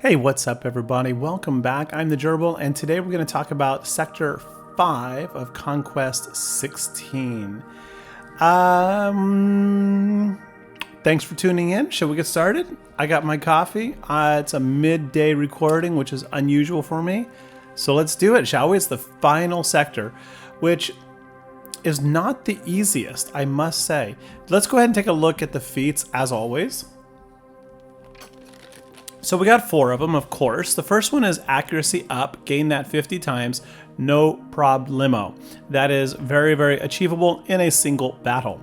Hey, what's up everybody? Welcome back. I'm the Gerbil, and today we're going to talk about Sector 5 of Conquest 16. Thanks for tuning in. Shall we get started? I got my coffee. It's a midday recording, which is unusual for me. So let's do it, shall we? It's the final sector, which is not the easiest, I must say. Let's go ahead and take a look at the feats as always. So we got 4 of them, of course. The first one is accuracy up, gain that 50 times, no problemo. That is very, very achievable in a single battle.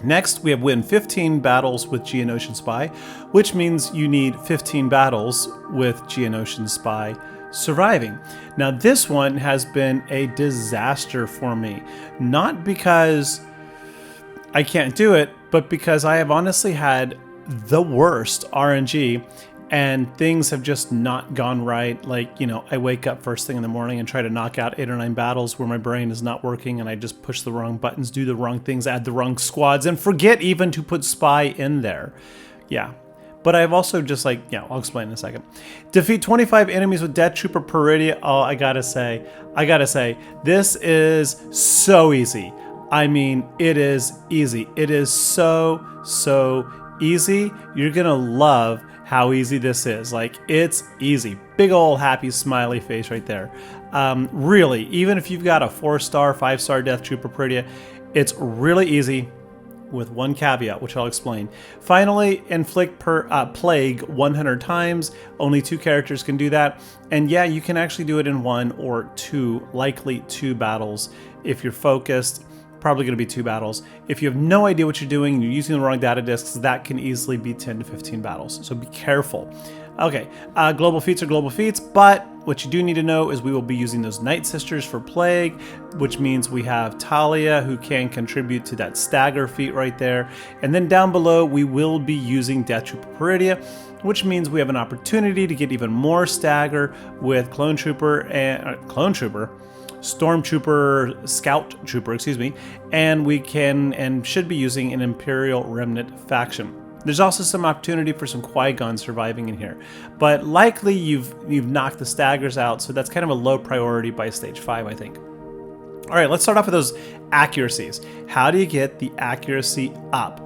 Next, we have win 15 battles with Geonosian Spy, which means you need 15 battles with Geonosian Spy surviving. Now this one has been a disaster for me, not because I can't do it, but because I have honestly had the worst RNG and things have just not gone right. Like, you know, I wake up first thing in the morning and try to knock out 8 or 9 battles where my brain is not working and I just push the wrong buttons, do the wrong things, add the wrong squads, and forget even to put Spy in there. Yeah. But I've also just I'll explain in a second. Defeat 25 enemies with Death Trooper Peridia. Oh, I gotta say, this is so easy. I mean, it is easy. It is so easy. You're gonna love how easy this is. Like, it's easy. Big old happy smiley face right there. Really, even if you've got a 4-star, 5-star Death Trooper Peridia, it's really easy with one caveat, which I'll explain. Finally, inflict plague 100 times. Only 2 characters can do that. And yeah, you can actually do it in 1 or 2, likely 2 battles if you're focused. Probably going to be 2 battles. If you have no idea what you're doing and you're using the wrong data disks, that can easily be 10 to 15 battles. So be careful. Okay, global feats are global feats, but what you do need to know is we will be using those Night Sisters for Plague, which means we have Talia, who can contribute to that stagger feat right there. And then down below, we will be using Death Trooper Peridia, which means we have an opportunity to get even more stagger with Stormtrooper, Scout Trooper, excuse me, and we can and should be using an Imperial Remnant faction. There's also some opportunity for some Qui-Gon surviving in here, but likely you've knocked the staggers out, so that's kind of a low priority by stage 5, I think. All right, let's start off with those accuracies. How do you get the accuracy up?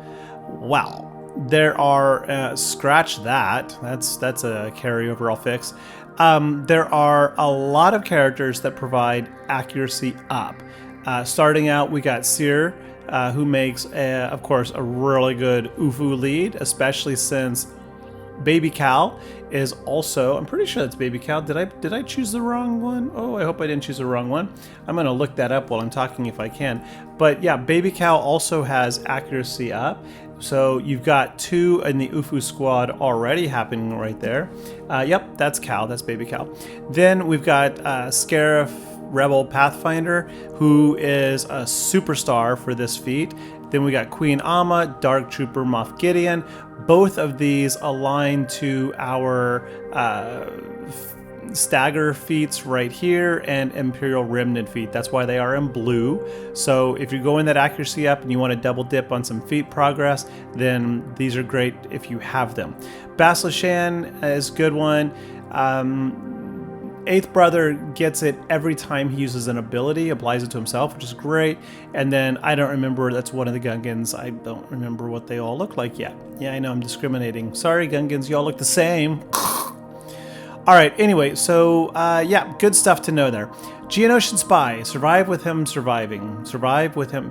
Well, there are scratch that. That's a carryover I'll fix. There are a lot of characters that provide accuracy up. Starting out, we got Seer, who makes, of course, a really good UFU lead, especially since Baby Cal is also, I'm pretty sure that's Baby Cal. Did I choose the wrong one? Oh, I hope I didn't choose the wrong one. I'm going to look that up while I'm talking if I can. But yeah, Baby Cal also has accuracy up. So you've got 2 in the UFU squad already happening right there. Yep, that's Cal. That's Baby Cal. Then we've got Scarif Rebel Pathfinder, who is a superstar for this feat. Then we got Queen Amma, Dark Trooper Moff Gideon. Both of these align to our stagger feats right here and Imperial Remnant feat. That's why they are in blue. So if you're going that accuracy up and you want to double dip on some feat progress, then these are great if you have them. Basilishan is a good one. 8th Brother gets it every time he uses an ability, applies it to himself, which is great. And then I don't remember, that's one of the Gungans. I don't remember what they all look like yet. Yeah, I know I'm discriminating. Sorry, Gungans, you all look the same. All right, anyway, so yeah, good stuff to know there. Geonosian Spy, survive with him surviving. Survive with him,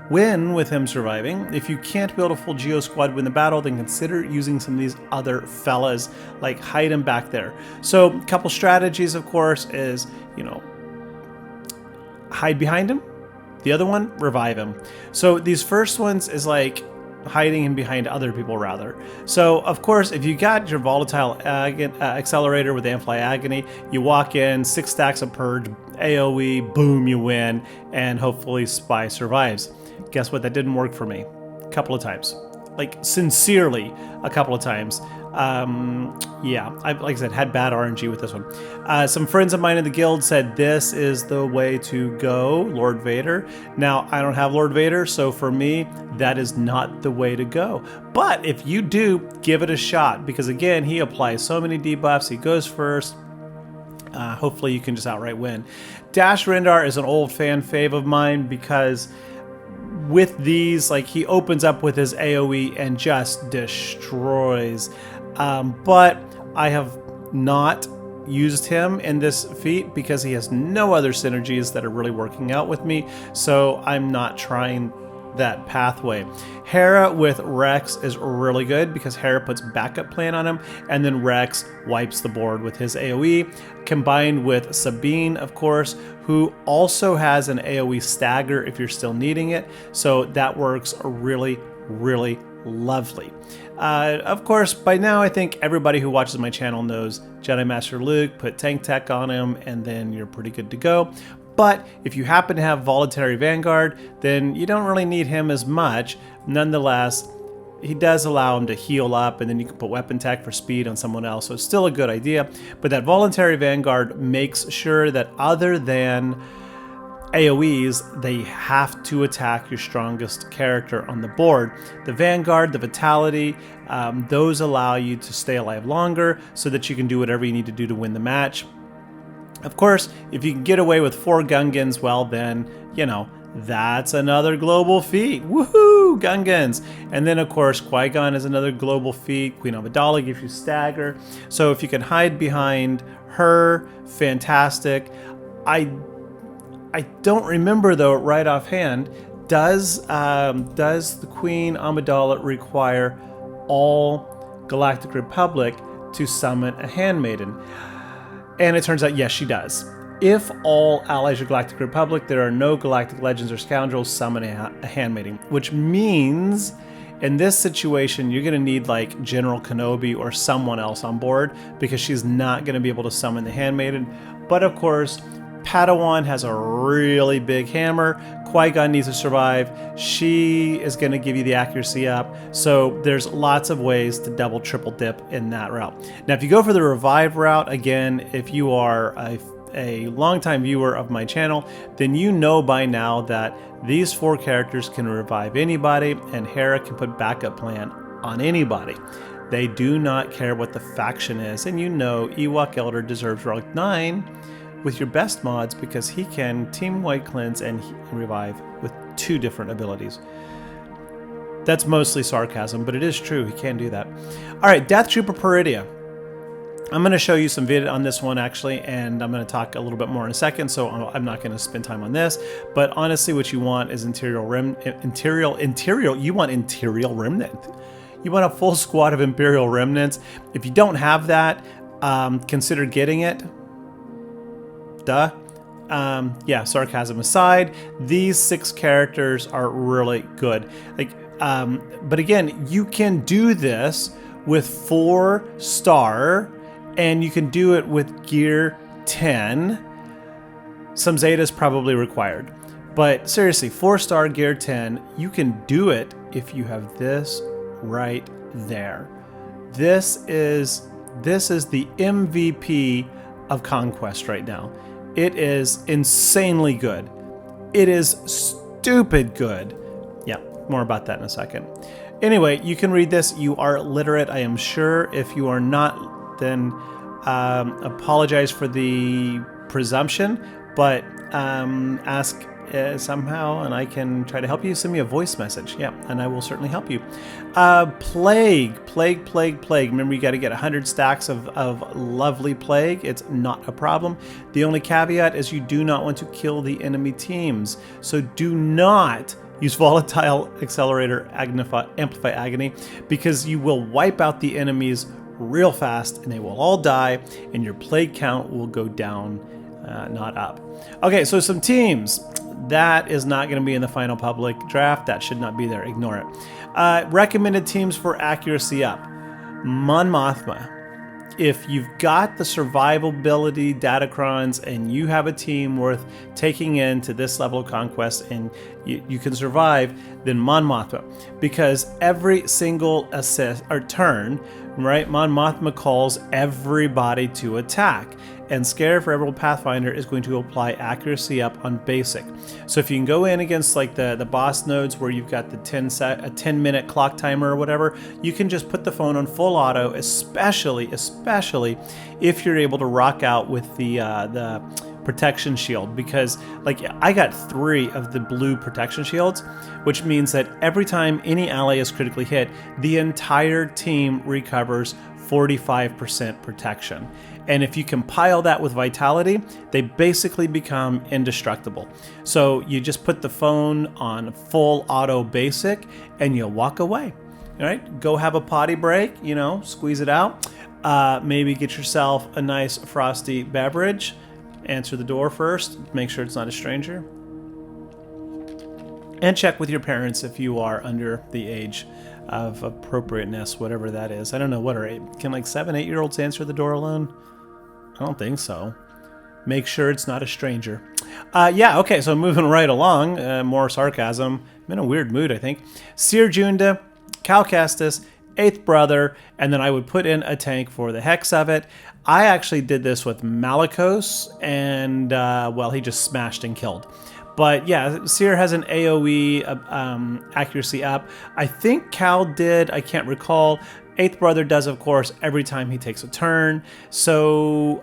win with him surviving. If you can't build a full Geo squad win the battle, then consider using some of these other fellas, like hide him back there. So a couple strategies, of course, is, you know, hide behind him. The other one, revive him. So these first ones is like hiding him behind other people, rather. So, of course, if you got your volatile accelerator with Amfly Agony, you walk in, 6 stacks of Purge, AoE, boom, you win, and hopefully Spy survives. Guess what? That didn't work for me. A couple of times. like sincerely a couple of times. Yeah, like I said, had bad RNG with this one. Some friends of mine in the guild said this is the way to go, Lord Vader. Now, I don't have Lord Vader, so for me, that is not the way to go. But if you do, give it a shot, because again, he applies so many debuffs. He goes first. Hopefully you can just outright win. Dash Rendar is an old fan fave of mine because with these, like, he opens up with his AoE and just destroys. But I have not used him in this feat because he has no other synergies that are really working out with me, so I'm not trying that pathway. Hera with Rex is really good because Hera puts backup plan on him, and then Rex wipes the board with his AoE, combined with Sabine, of course, who also has an AoE stagger if you're still needing it, so that works really, really lovely. Of course, by now I think everybody who watches my channel knows Jedi Master Luke, put tank tech on him, and then you're pretty good to go. But if you happen to have Voluntary Vanguard, then you don't really need him as much. Nonetheless, he does allow him to heal up, and then you can put weapon tech for speed on someone else, so it's still a good idea. But that Voluntary Vanguard makes sure that other than AoEs, they have to attack your strongest character on the board. The Vanguard, the Vitality, those allow you to stay alive longer so that you can do whatever you need to do to win the match. Of course, if you can get away with 4 Gungans, well then, you know, that's another global feat. Woohoo! Gungans! And then, of course, Qui-Gon is another global feat. Queen Amidala gives you stagger. So if you can hide behind her, fantastic. I don't remember, though, right offhand, does the Queen Amidala require all Galactic Republic to summon a handmaiden? And it turns out, yes, she does. If all allies of Galactic Republic, there are no Galactic Legends or Scoundrels summoning a handmaiden, which means in this situation, you're going to need like General Kenobi or someone else on board because she's not going to be able to summon the handmaiden. But of course, Padawan has a really big hammer. Qui-Gon needs to survive. She is going to give you the accuracy up. So there's lots of ways to double, triple dip in that route. Now, if you go for the revive route, again, if you are a longtime viewer of my channel, then you know by now that these 4 characters can revive anybody, and Hera can put backup plan on anybody. They do not care what the faction is, and you know Ewok Elder deserves rank 9 with your best mods because he can Team White Cleanse and revive with 2 different abilities. That's mostly sarcasm, but it is true. He can do that. All right, Death Trooper Peridia. I'm going to show you some video on this one, actually, and I'm going to talk a little bit more in a second, so I'm not going to spend time on this. But honestly, what you want is Imperial Remnant. You want Imperial Remnant. You want a full squad of Imperial Remnants. If you don't have that, consider getting it. Duh. Yeah, sarcasm aside, these 6 characters are really good. Like, but again, you can do this with 4-star, and you can do it with gear 10. Some Zeta is probably required, but seriously, 4-star gear 10, you can do it if you have this right there. This is the MVP of Conquest right now. It is insanely good. It is stupid good. Yeah, more about that in a second. Anyway, you can read this. You are literate, I am sure. If you are not, then apologize for the presumption, but ask somehow and I can try to help you. Send me a voice message. Yeah, and I will certainly help you. Plague. Remember, you got to get 100 stacks of lovely plague. It's not a problem. The only caveat is you do not want to kill the enemy teams. So do not use Volatile Accelerator Amplify Agony, because you will wipe out the enemies real fast and they will all die and your plague count will go down, not up. Okay, so some teams. That is not going to be in the final public draft. That should not be there. Ignore it. Recommended teams for accuracy up. Mon Mothma. if you've got the survivability datacrons and you have a team worth taking into this level of Conquest and you can survive, then Mon Mothma. Because every single assist or turn, right, Mon Mothma calls everybody to attack. And Scare for Emerald Pathfinder is going to apply accuracy up on basic. So if you can go in against like the boss nodes where you've got the 10-minute clock timer or whatever, you can just put the phone on full auto, especially if you're able to rock out with the protection shield, because like I got 3 of the blue protection shields, which means that every time any ally is critically hit, the entire team recovers 45% protection. And if you compile that with vitality, they basically become indestructible. So you just put the phone on full auto basic and you walk away. All right, go have a potty break, you know, squeeze it out. Maybe get yourself a nice frosty beverage. Answer the door first, make sure it's not a stranger. And check with your parents if you are under the age of appropriateness, whatever that is. I don't know, what can like 7-8-year-olds answer the door alone? I don't think so. Make sure it's not a stranger. Yeah, okay, so moving right along, more sarcasm. I'm in a weird mood, I think. Seer Junda, Cal Kestis, 8th Brother, and then I would put in a tank for the hex of it. I actually did this with Malicos, and, well, he just smashed and killed. But yeah, Seer has an AoE accuracy up. I think Cal did, I can't recall. 8th Brother does, of course, every time he takes a turn. So,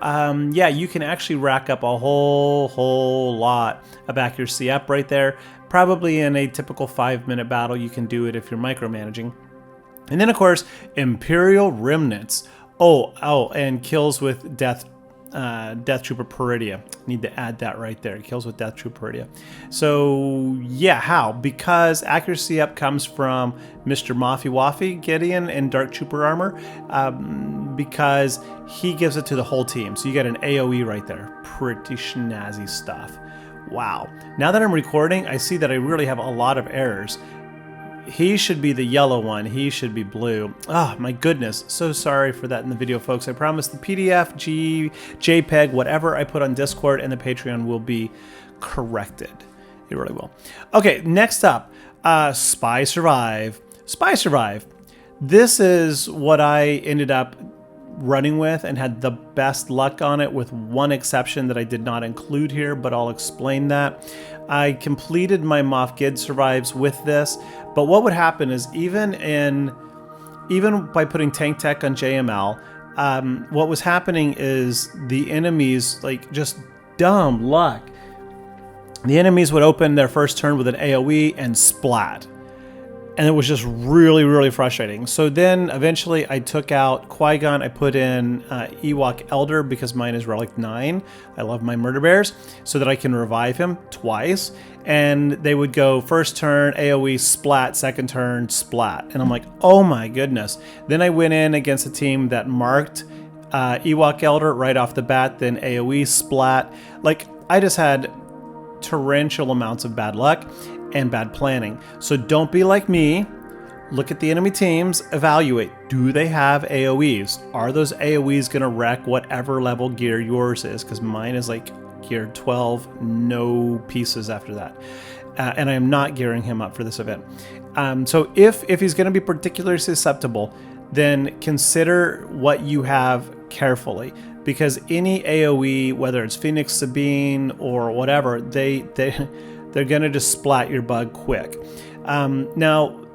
yeah, you can actually rack up a whole lot of accuracy up right there. Probably in a typical 5-minute battle, you can do it if you're micromanaging. And then, of course, Imperial Remnants. Oh, and kills with Death Trooper Peridia. Need to add that right there. Kills with Death Trooper Peridia. So, yeah, how? Because accuracy up comes from Mr. Mafi Wafi Gideon in Dark Trooper armor, because he gives it to the whole team. So you get an AoE right there. Pretty snazzy stuff. Wow. Now that I'm recording, I see that I really have a lot of errors. He should be the yellow one. He should be blue. Oh, my goodness. So sorry for that in the video, folks. I promise the PDF, JPEG, whatever I put on Discord and the Patreon will be corrected. It really will. Okay, next up, Spy Survive. Spy Survive. This is what I ended up running with and had the best luck on it, with one exception that I did not include here, but I'll explain that. I completed my Moff Gideon Survives with this, but what would happen is even by putting tank tech on JML, what was happening is the enemies, like, just dumb luck. The enemies would open their first turn with an AoE and splat. And it was just really frustrating. So then eventually I took out Qui-Gon. I put in Ewok Elder because mine is Relic 9. I love my Murder Bears, so that I can revive him twice. And they would go first turn, AoE, splat, second turn, splat. And I'm like, oh my goodness. Then I went in against a team that marked Ewok Elder right off the bat, then AoE, splat. Like, I just had torrential amounts of bad luck and bad planning. So don't be like me. Look at the enemy teams, evaluate. Do they have AoEs? Are those AoEs gonna wreck whatever level gear yours is? Because mine is like gear 12, no pieces after that. And I am not gearing him up for this event. So if he's gonna be particularly susceptible, then consider what you have carefully. Because any AoE, whether it's Phoenix, Sabine, or whatever, they're going to just splat your bug quick. Now,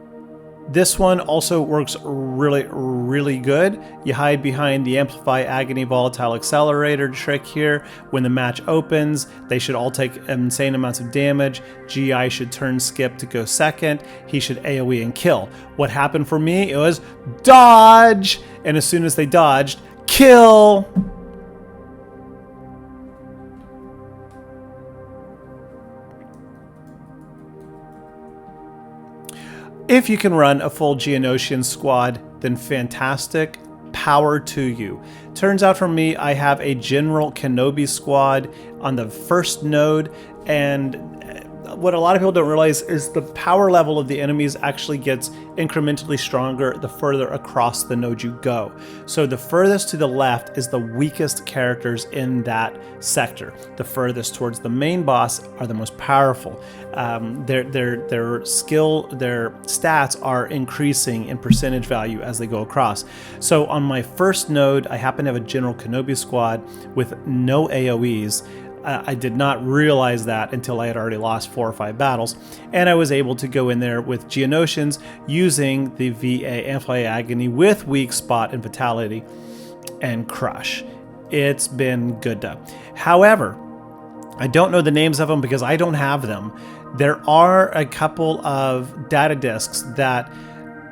this one also works really good. You hide behind the Amplify Agony Volatile Accelerator trick here. When the match opens, they should all take insane amounts of damage. GI should turn skip to go second. He should AoE and kill. What happened for me? It was dodge! And as soon as they dodged, kill! If you can run a full Geonosian squad, then fantastic. Power to you. Turns out for me, I have a General Kenobi squad on the first node, and what a lot of people don't realize is the power level of the enemies actually gets incrementally stronger the further across the node you go. So the furthest to the left is the weakest characters in that sector. The furthest towards the main boss are the most powerful. Their skill, their stats are increasing in percentage value as they go across. So on my first node, I happen to have a General Kenobi squad with no AoEs. I did not realize that until I had already lost 4 or 5 battles, and I was able to go in there with Geonosians using the VA Amplify Agony with Weak Spot and Vitality and crush. It's been good to. However, I don't know the names of them because I don't have them. There are a couple of data discs that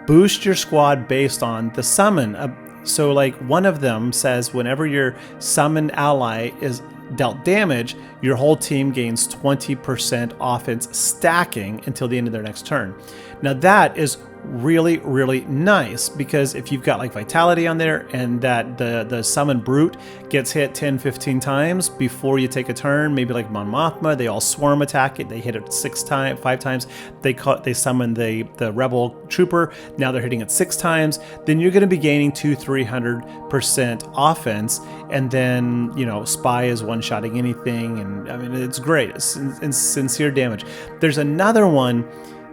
boost your squad based on the summon. So like one of them says whenever your summoned ally is dealt damage, your whole team gains 20% offense stacking until the end of their next turn. Now that is really, really nice because if you've got like Vitality on there and that the summoned brute gets hit 10-15 times before you take a turn, maybe like Mon Mothma, they all swarm attack it, they hit it 5 times, they summon the rebel trooper, now they're hitting it 6 times, then you're going to be gaining 200-300% offense, and then, you know, Spy is one-shotting anything, and I mean, it's great. It's sincere damage. There's another one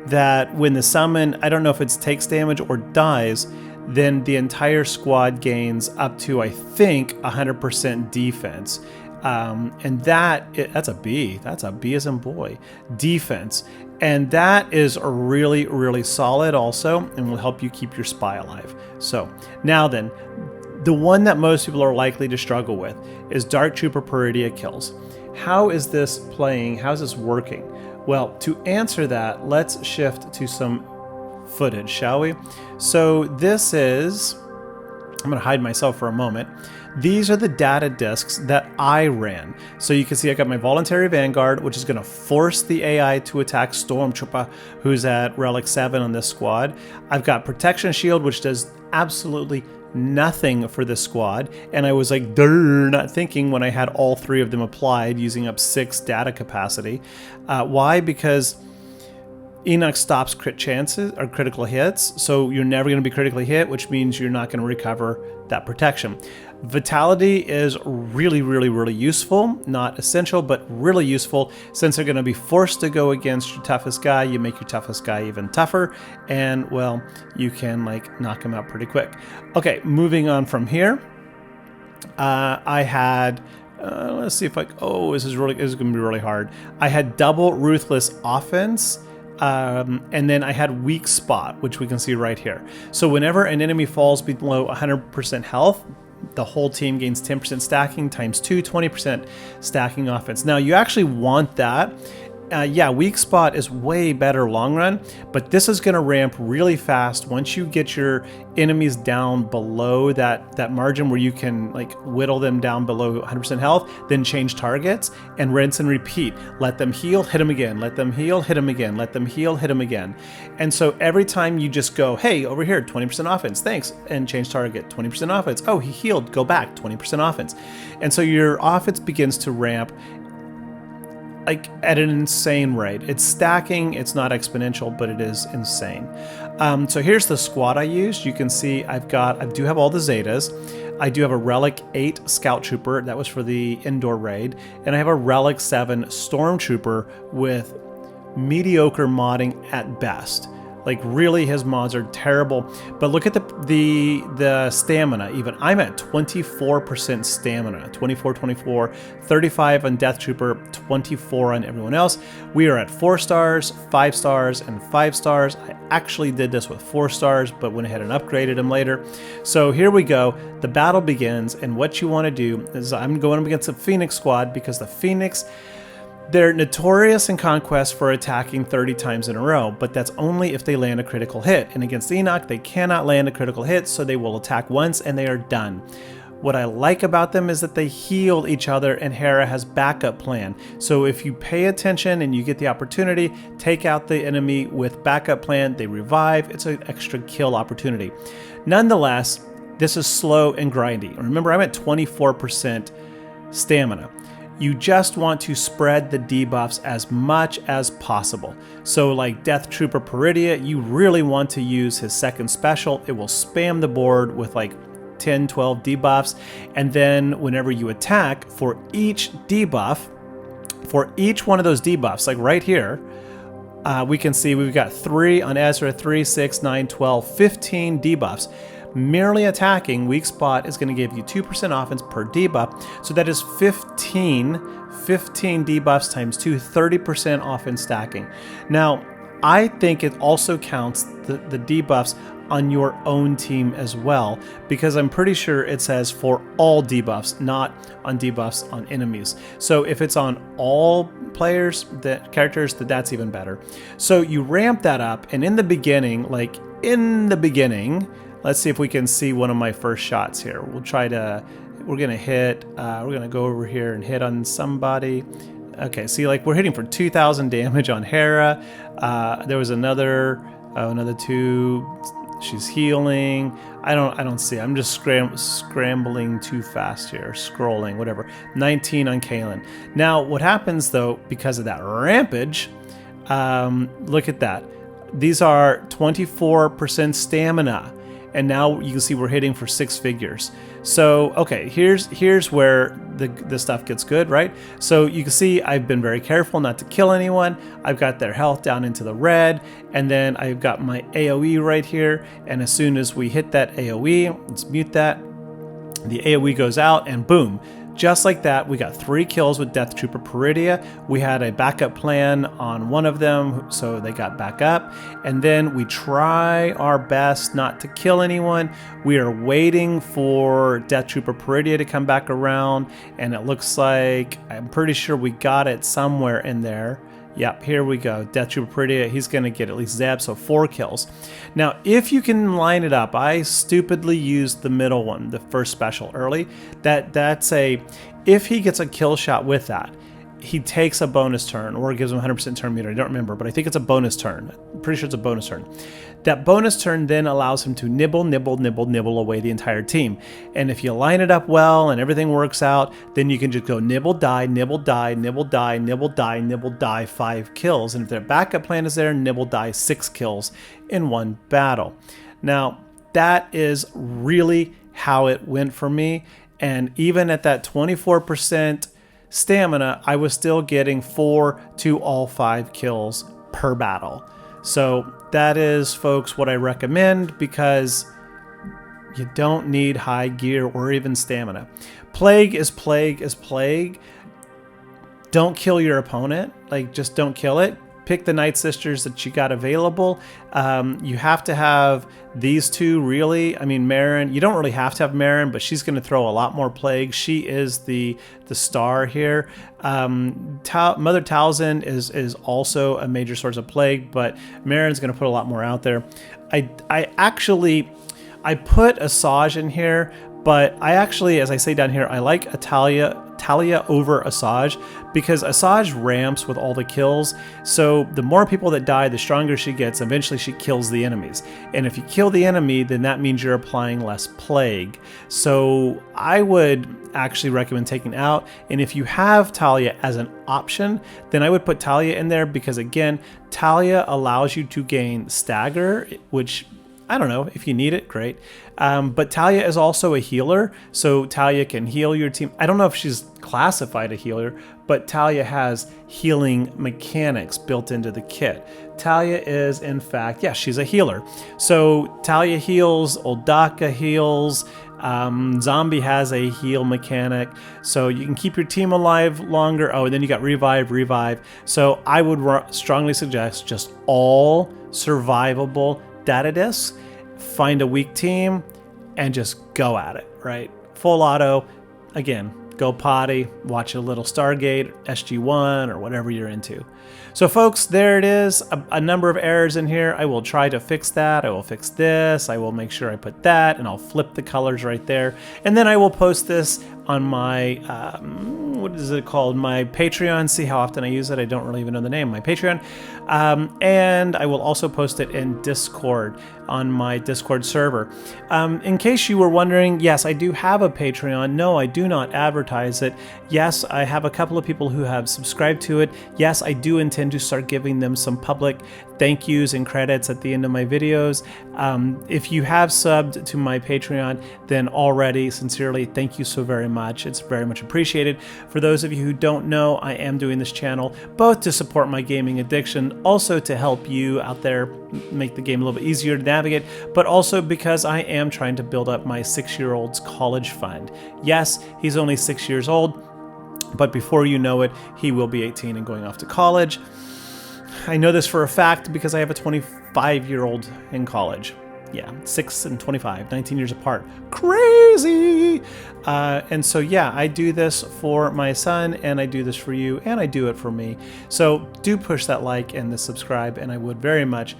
that when the summon, I don't know if it takes damage or dies, then the entire squad gains up to, I think, 100% defense. And that's a B. That's a B as in boy. Defense. And that is really, really solid also, and will help you keep your spy alive. So, now then, the one that most people are likely to struggle with is Dark Trooper Peridia kills. How is this playing? How is this working? Well, to answer that, let's shift to some footage, shall we? So this is, I'm going to hide myself for a moment. These are the data discs that I ran. So you can see I got my Voluntary Vanguard, which is going to force the AI to attack Stormtrooper, who's at Relic 7 on this squad. I've got Protection Shield, which does absolutely nothing for this squad, and I was like, not thinking when I had all 3 of them applied, using up 6 data capacity. Why? Because Enoch stops crit chances or critical hits, so you're never going to be critically hit, which means you're not going to recover that protection. Vitality is really, really, really useful. Not essential, but really useful. Since they're going to be forced to go against your toughest guy, you make your toughest guy even tougher, and, well, you can, like, knock him out pretty quick. Okay, moving on from here. I had... let's see if I... Oh, this is going to be really hard. I had double Ruthless Offense, and then I had Weak Spot, which we can see right here. So whenever an enemy falls below 100% health, the whole team gains 10% stacking times 2, 20% stacking offense. Now, you actually want that. Yeah, Weak Spot is way better long run, but this is going to ramp really fast once you get your enemies down below that margin where you can like whittle them down below 100% health, then change targets and rinse and repeat. Let them heal, hit them again. Let them heal, hit them again. Let them heal, hit them again. And so every time you just go, hey, over here, 20% offense, thanks, and change target, 20% offense. Oh, he healed, go back, 20% offense. And so your offense begins to ramp like at an insane rate. It's stacking, it's not exponential, but it is insane. So here's the squad I used. You can see I do have all the Zetas. I do have a Relic 8 Scout Trooper, that was for the indoor raid, and I have a Relic 7 Stormtrooper with mediocre modding at best. Like, really, his mods are terrible. But look at the stamina even. I'm at 24% stamina. 24, 24, 35 on Death Trooper, 24 on everyone else. We are at 4 stars, 5 stars, and 5 stars. I actually did this with 4 stars, but went ahead and upgraded them later. So here we go. The battle begins, and what you want to do is I'm going up against the Phoenix squad because the Phoenix... They're notorious in Conquest for attacking 30 times in a row, but that's only if they land a critical hit. And against Enoch, they cannot land a critical hit, so they will attack once and they are done. What I like about them is that they heal each other, and Hera has backup plan. So if you pay attention and you get the opportunity, take out the enemy with backup plan, they revive, it's an extra kill opportunity. Nonetheless, this is slow and grindy. Remember, I'm at 24% stamina. you just want to spread the debuffs as much as possible. So like Death Trooper Peridia, you really want to use his second special. It will spam the board with like 10, 12 debuffs. And then whenever you attack, for each debuff, for each one of those debuffs, like right here, we can see we've got 3 on Ezra, 3, 6, 9, 12, 15 debuffs. Merely attacking weak spot is going to give you 2% offense per debuff. So that is 15 debuffs times 2, 30% offense stacking. Now, I think it also counts the debuffs on your own team as well, because I'm pretty sure it says for all debuffs, not on debuffs on enemies. So if it's on all players, characters, that's even better. So you ramp that up, and in the beginning, let's see if we can see one of my first shots here. We're gonna hit, we're gonna go over here and hit on somebody. Okay, see, like we're hitting for 2,000 damage on Hera. There was another 2. She's healing. I don't see. I'm just scrambling too fast here, scrolling, whatever. 19 on Kalen. Now, what happens though, because of that rampage, look at that. These are 24% stamina. And now you can see we're hitting for 6 figures. So, okay, here's where the stuff gets good, right? So you can see I've been very careful not to kill anyone. I've got their health down into the red, and then I've got my AoE right here. And as soon as we hit that AoE, let's mute that, the AoE goes out, and boom. Just like that, we got 3 kills with Death Trooper Peridia. We had a backup plan on one of them, so they got back up. And then we try our best not to kill anyone. We are waiting for Death Trooper Peridia to come back around, and it looks like, I'm pretty sure we got it somewhere in there. Yep, here we go. Death Trooper Peridia, he's going to get at least Zeb, so 4 kills. Now, if you can line it up, I stupidly used the middle one, the first special early. If he gets a kill shot with that, he takes a bonus turn, or it gives him 100% turn meter. I don't remember, but I think it's a bonus turn. I'm pretty sure it's a bonus turn. That bonus turn then allows him to nibble away the entire team. And if you line it up well and everything works out, then you can just go nibble, die, 5 kills. And if their backup plan is there, nibble, die, 6 kills in one battle. Now, that is really how it went for me. And even at that 24% stamina, I was still getting 4 to all 5 kills per battle. So that is, folks, what I recommend, because you don't need high gear or even stamina. Plague is plague. Don't kill your opponent. Like, just don't kill it. Pick the Night Sisters that you got available. You have to have these 2, really. I mean, Marin, you don't really have to have Marin, but she's going to throw a lot more plague. She is the star here. Mother Talzin is also a major source of plague, but Marin's going to put a lot more out there. I put Asajj in here, but I actually, as I say down here, I like Talia over Asajj, because Asajj ramps with all the kills. So the more people that die, the stronger she gets. Eventually she kills the enemies. And if you kill the enemy, then that means you're applying less plague. So I would actually recommend taking out. And if you have Talia as an option, then I would put Talia in there, because again, Talia allows you to gain stagger, which, I don't know, if you need it, great. But Talia is also a healer, so Talia can heal your team. I don't know if she's classified a healer, but Talia has healing mechanics built into the kit. Talia is, in fact, yeah, she's a healer. So Talia heals, Oldaka heals, Zombie has a heal mechanic, so you can keep your team alive longer. Oh, and then you got revive. So I would strongly suggest just all survivable data discs. Find a weak team and just go at it, right? Full auto. Again, go potty, watch a little Stargate, SG1, or whatever you're into. So folks, there it is. A number of errors in here. I will try to fix that. I will fix this. I will make sure I put that, and I'll flip the colors right there. And then I will post this on my, what is it called? My Patreon. See how often I use it. I don't really even know the name. My Patreon. And I will also post it in Discord. on my Discord server. In case you were wondering, yes, I do have a Patreon. No, I do not advertise it. Yes, I have a couple of people who have subscribed to it. Yes, I do intend to start giving them some public thank yous and credits at the end of my videos. If you have subbed to my Patreon, then already, sincerely, thank you so very much. It's very much appreciated. For those of you who don't know, I am doing this channel both to support my gaming addiction, also to help you out there make the game a little bit easier to navigate, but also because I am trying to build up my 6-year-old's college fund. Yes, he's only 6 years old, but before you know it, he will be 18 and going off to college. I know this for a fact because I have a 25-year-old in college. Yeah, 6 and 25, 19 years apart. Crazy! And so, yeah, I do this for my son, and I do this for you, and I do it for me. So do push that like and the subscribe, and I would very much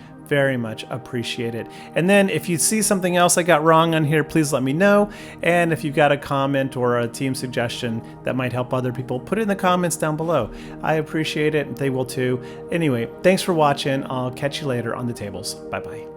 appreciate it. And then if you see something else I got wrong on here, please let me know. And if you've got a comment or a team suggestion that might help other people, put it in the comments down below. I appreciate it. They will too. Anyway, thanks for watching. I'll catch you later on the tables. Bye-bye.